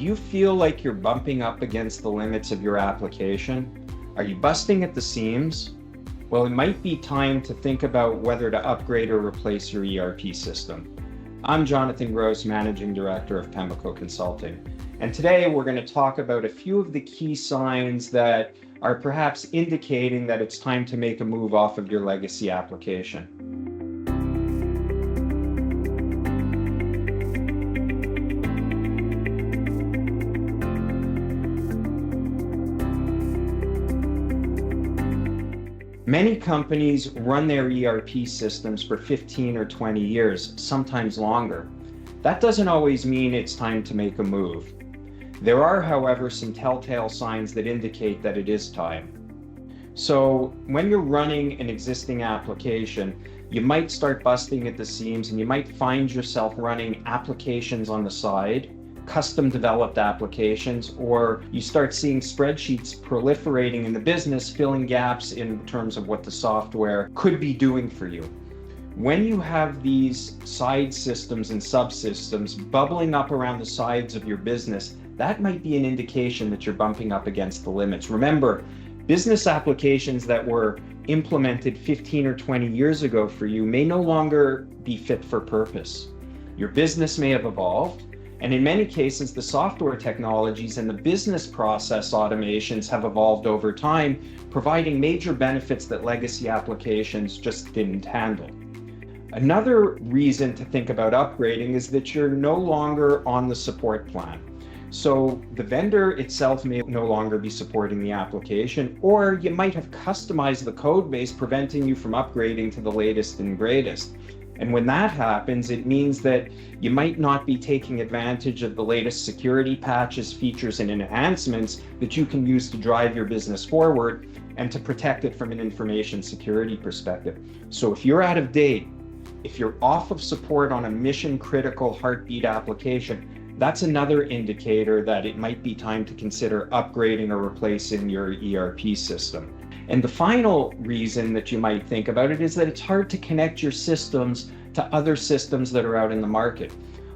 you feel like you're bumping up against the limits of your application? Are you busting at the seams? Well, it might be time to think about whether to upgrade or replace your ERP system. I'm Jonathan Gross, Managing Director of Pemmico Consulting. And today we're going to talk about a few of the key signs that are perhaps indicating that it's time to make a move off of your legacy application. Many companies run their ERP systems for 15 or 20 years, sometimes longer. That doesn't always mean it's time to make a move. There are, however, some telltale signs that indicate that it is time. So when you're running an existing application, you might start busting at the seams and you might find yourself running applications on the side, custom developed applications, or you start seeing spreadsheets proliferating in the business, filling gaps in terms of what the software could be doing for you. When you have these side systems and subsystems bubbling up around the sides of your business, that might be an indication that you're bumping up against the limits. Remember, business applications that were implemented 15 or 20 years ago for you may no longer be fit for purpose. Your business may have evolved, and in many cases, the software technologies and the business process automations have evolved over time, providing major benefits that legacy applications just didn't handle. Another reason to think about upgrading is that you're no longer on the support plan. So the vendor itself may no longer be supporting the application, or you might have customized the code base, preventing you from upgrading to the latest and greatest. And when that happens, it means that you might not be taking advantage of the latest security patches, features, and enhancements that you can use to drive your business forward and to protect it from an information security perspective. So if you're out of date, if you're off of support on a mission-critical heartbeat application, that's another indicator that it might be time to consider upgrading or replacing your ERP system. And the final reason that you might think about it is that it's hard to connect your systems to other systems that are out in the market.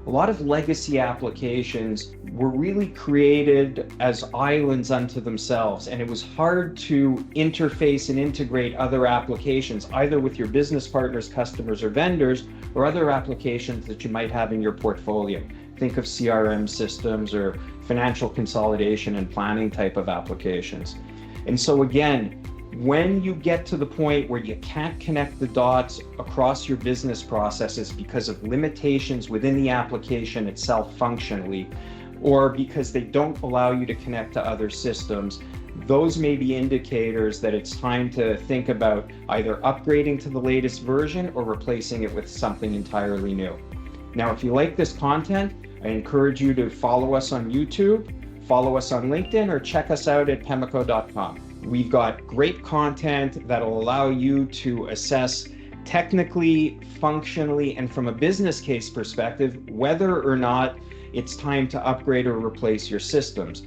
A lot of legacy applications were really created as islands unto themselves, and it was hard to interface and integrate other applications, either with your business partners, customers, or vendors, or other applications that you might have in your portfolio. Think of CRM systems or financial consolidation and planning type of applications. And so again, when you get to the point where you can't connect the dots across your business processes because of limitations within the application itself functionally, or because they don't allow you to connect to other systems, those may be indicators that it's time to think about either upgrading to the latest version or replacing it with something entirely new. Now, if you like this content, I encourage you to follow us on YouTube, follow us on LinkedIn, or check us out at pemmico.com. We've got great content that'll allow you to assess technically, functionally, and from a business case perspective, whether or not it's time to upgrade or replace your systems.